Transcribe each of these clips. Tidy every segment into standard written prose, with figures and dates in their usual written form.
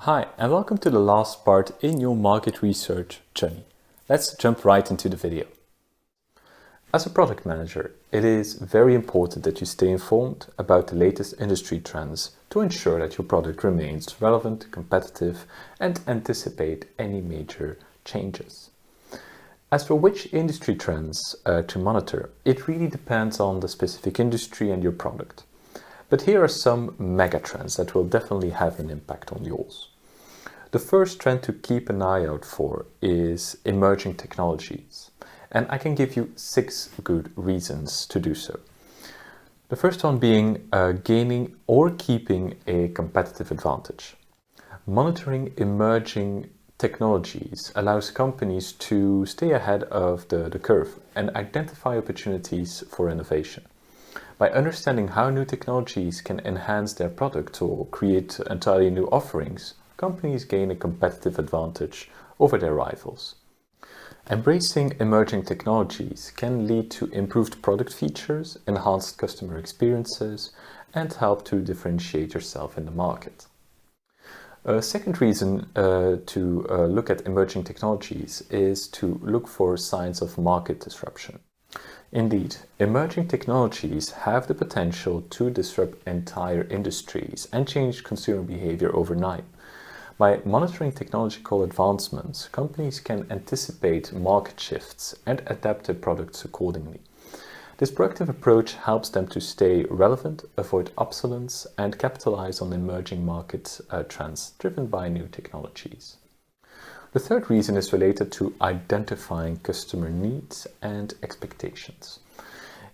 Hi, and welcome to the last part in your market research journey. Let's jump right into the video. As a product manager, it is very important that you stay informed about the latest industry trends to ensure that your product remains relevant, competitive, and anticipate any major changes. As for which industry trends to monitor, it really depends on the specific industry and your product. But here are some mega trends that will definitely have an impact on yours. The first trend to keep an eye out for is emerging technologies, and I can give you 6 good reasons to do so. The first one being gaining or keeping a competitive advantage. Monitoring emerging technologies allows companies to stay ahead of the curve and identify opportunities for innovation. By understanding how new technologies can enhance their product or create entirely new offerings, companies gain a competitive advantage over their rivals. Embracing emerging technologies can lead to improved product features, enhanced customer experiences, and help to differentiate yourself in the market. A second reason to look at emerging technologies is to look for signs of market disruption. Indeed, emerging technologies have the potential to disrupt entire industries and change consumer behavior overnight. By monitoring technological advancements, companies can anticipate market shifts and adapt their products accordingly. This proactive approach helps them to stay relevant, avoid obsolescence, and capitalize on emerging market trends driven by new technologies. The third reason is related to identifying customer needs and expectations.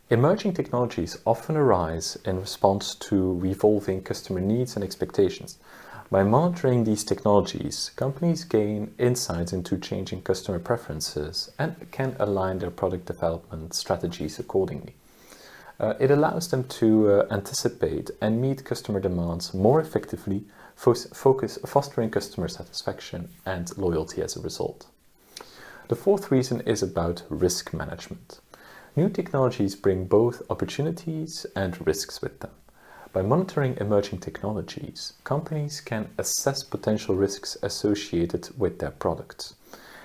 Emerging technologies often arise in response to evolving customer needs and expectations. By monitoring these technologies, companies gain insights into changing customer preferences and can align their product development strategies accordingly. It allows them to anticipate and meet customer demands more effectively, fostering customer satisfaction and loyalty as a result. The fourth reason is about risk management. New technologies bring both opportunities and risks with them. By monitoring emerging technologies, companies can assess potential risks associated with their products.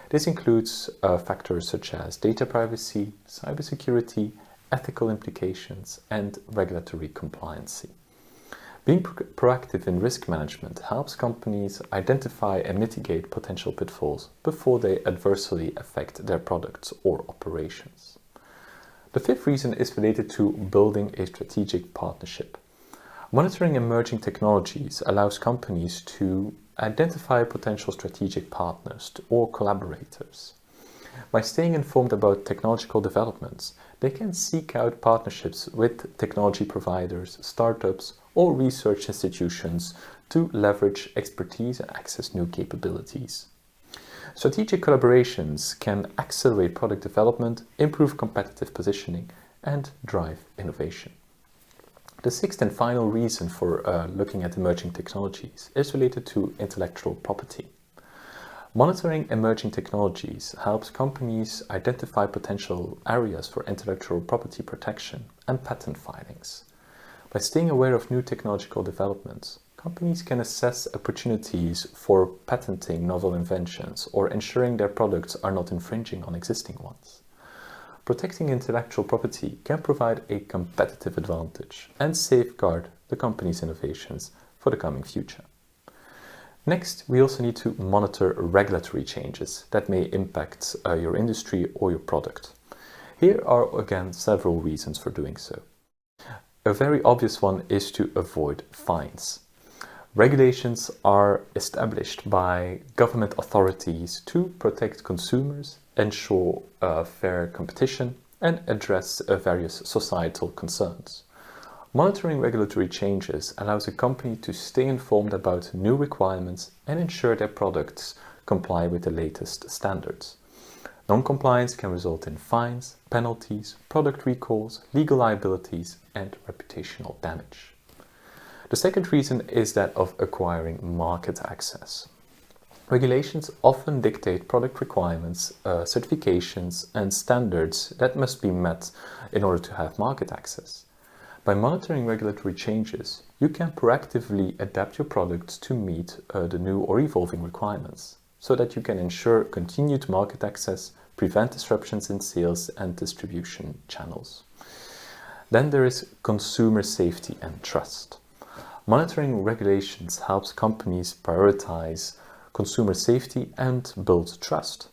This includes factors such as data privacy, cybersecurity, ethical implications, and regulatory compliance. Being proactive in risk management helps companies identify and mitigate potential pitfalls before they adversely affect their products or operations. The fifth reason is related to building a strategic partnership. Monitoring emerging technologies allows companies to identify potential strategic partners or collaborators. By staying informed about technological developments, they can seek out partnerships with technology providers, startups, or research institutions to leverage expertise and access new capabilities. Strategic collaborations can accelerate product development, improve competitive positioning, and drive innovation. The sixth and final reason for looking at emerging technologies is related to intellectual property. Monitoring emerging technologies helps companies identify potential areas for intellectual property protection and patent filings. By staying aware of new technological developments, companies can assess opportunities for patenting novel inventions or ensuring their products are not infringing on existing ones. Protecting intellectual property can provide a competitive advantage and safeguard the company's innovations for the coming future. Next, we also need to monitor regulatory changes that may impact your industry or your product. Here are again several reasons for doing so. A very obvious one is to avoid fines. Regulations are established by government authorities to protect consumers, ensure fair competition, and address various societal concerns. Monitoring regulatory changes allows a company to stay informed about new requirements and ensure their products comply with the latest standards. Non-compliance can result in fines, penalties, product recalls, legal liabilities, and reputational damage. The second reason is that of acquiring market access. Regulations often dictate product requirements, certifications, and standards that must be met in order to have market access. By monitoring regulatory changes, you can proactively adapt your products to meet the new or evolving requirements, so that you can ensure continued market access, prevent disruptions in sales and distribution channels. Then there is consumer safety and trust. Monitoring regulations helps companies prioritize consumer safety and build trust.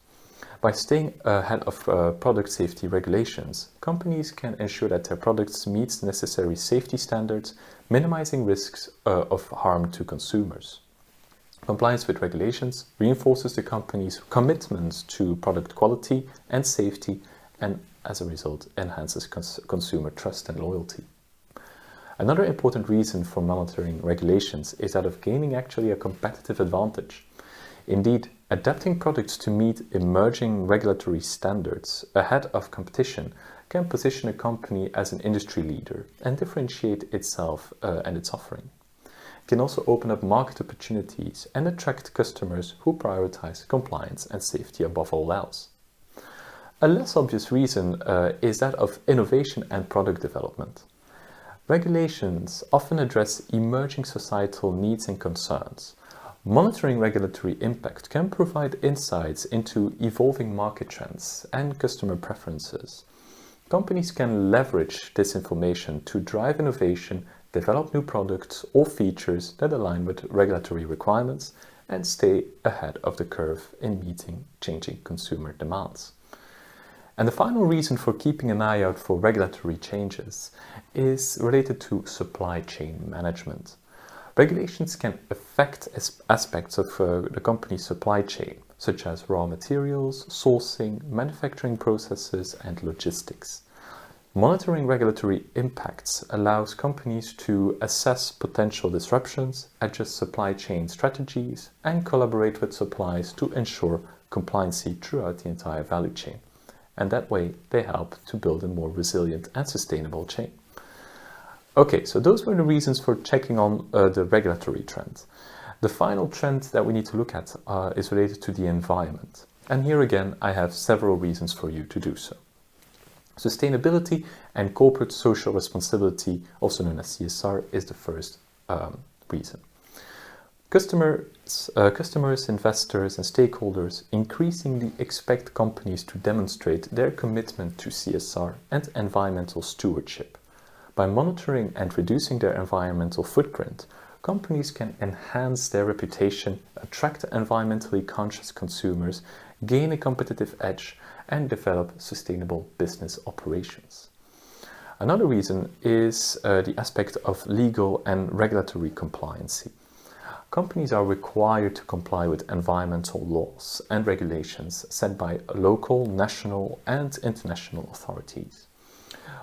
By staying ahead of product safety regulations, companies can ensure that their products meet the necessary safety standards, minimizing risks of harm to consumers. Compliance with regulations reinforces the company's commitment to product quality and safety, and as a result enhances consumer trust and loyalty. Another important reason for monitoring regulations is that of gaining actually a competitive advantage. Indeed, adapting products to meet emerging regulatory standards ahead of competition can position a company as an industry leader and differentiate itself and its offering. It can also open up market opportunities and attract customers who prioritize compliance and safety above all else. A less obvious reason is that of innovation and product development. Regulations often address emerging societal needs and concerns. Monitoring regulatory impact can provide insights into evolving market trends and customer preferences. Companies can leverage this information to drive innovation, develop new products or features that align with regulatory requirements, and stay ahead of the curve in meeting changing consumer demands. And the final reason for keeping an eye out for regulatory changes is related to supply chain management. Regulations can affect aspects of the company's supply chain, such as raw materials, sourcing, manufacturing processes, and logistics. Monitoring regulatory impacts allows companies to assess potential disruptions, adjust supply chain strategies, and collaborate with suppliers to ensure compliancy throughout the entire value chain. And that way, they help to build a more resilient and sustainable chain. Okay, so those were the reasons for checking on the regulatory trend. The final trend that we need to look at is related to the environment. And here again, I have several reasons for you to do so. Sustainability and corporate social responsibility, also known as CSR, is the first reason. Customers, investors, and stakeholders increasingly expect companies to demonstrate their commitment to CSR and environmental stewardship. By monitoring and reducing their environmental footprint, companies can enhance their reputation, attract environmentally conscious consumers, gain a competitive edge, and develop sustainable business operations. Another reason is the aspect of legal and regulatory compliancy. Companies are required to comply with environmental laws and regulations set by local, national, and international authorities.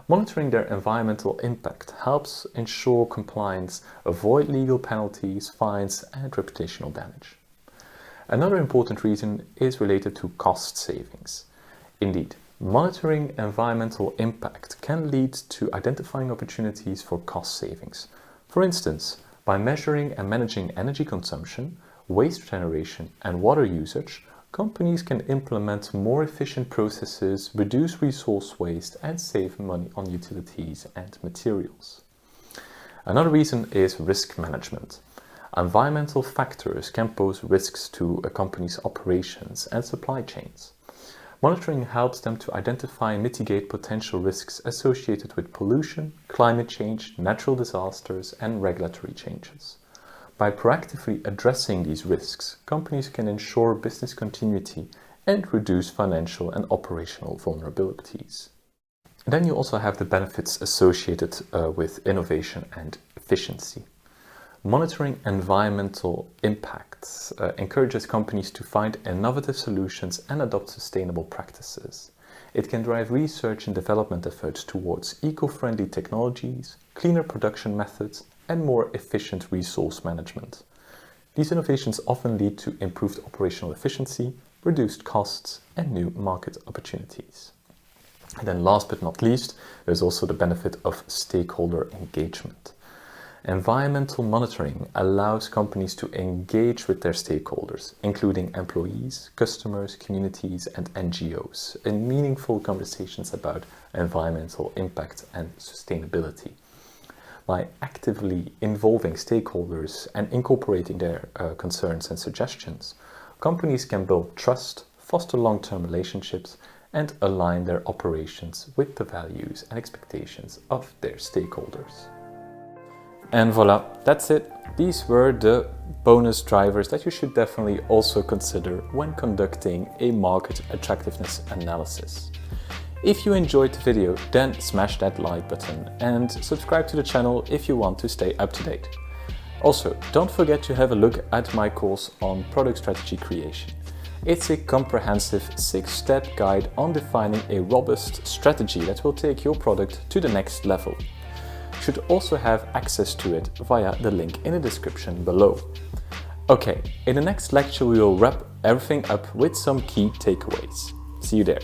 Monitoring their environmental impact helps ensure compliance, avoid legal penalties, fines, and reputational damage. Another important reason is related to cost savings. Indeed, monitoring environmental impact can lead to identifying opportunities for cost savings. For instance, by measuring and managing energy consumption, waste generation, and water usage, companies can implement more efficient processes, reduce resource waste, and save money on utilities and materials. Another reason is risk management. Environmental factors can pose risks to a company's operations and supply chains. Monitoring helps them to identify and mitigate potential risks associated with pollution, climate change, natural disasters, and regulatory changes. By proactively addressing these risks, companies can ensure business continuity and reduce financial and operational vulnerabilities. Then you also have the benefits associated with innovation and efficiency. Monitoring environmental impacts encourages companies to find innovative solutions and adopt sustainable practices. It can drive research and development efforts towards eco-friendly technologies, cleaner production methods, and more efficient resource management. These innovations often lead to improved operational efficiency, reduced costs, and new market opportunities. And then last but not least, there's also the benefit of stakeholder engagement. Environmental monitoring allows companies to engage with their stakeholders, including employees, customers, communities, and NGOs, in meaningful conversations about environmental impact and sustainability. by actively involving stakeholders and incorporating their concerns and suggestions, companies can build trust, foster long-term relationships, and align their operations with the values and expectations of their stakeholders. And voila, that's it. These were the bonus drivers that you should definitely also consider when conducting a market attractiveness analysis. If you enjoyed the video, then smash that like button and subscribe to the channel if you want to stay up to date. Also, don't forget to have a look at my course on product strategy creation. It's a comprehensive 6-step guide on defining a robust strategy that will take your product to the next level. You should also have access to it via the link in the description below. Okay, in the next lecture we will wrap everything up with some key takeaways. See you there.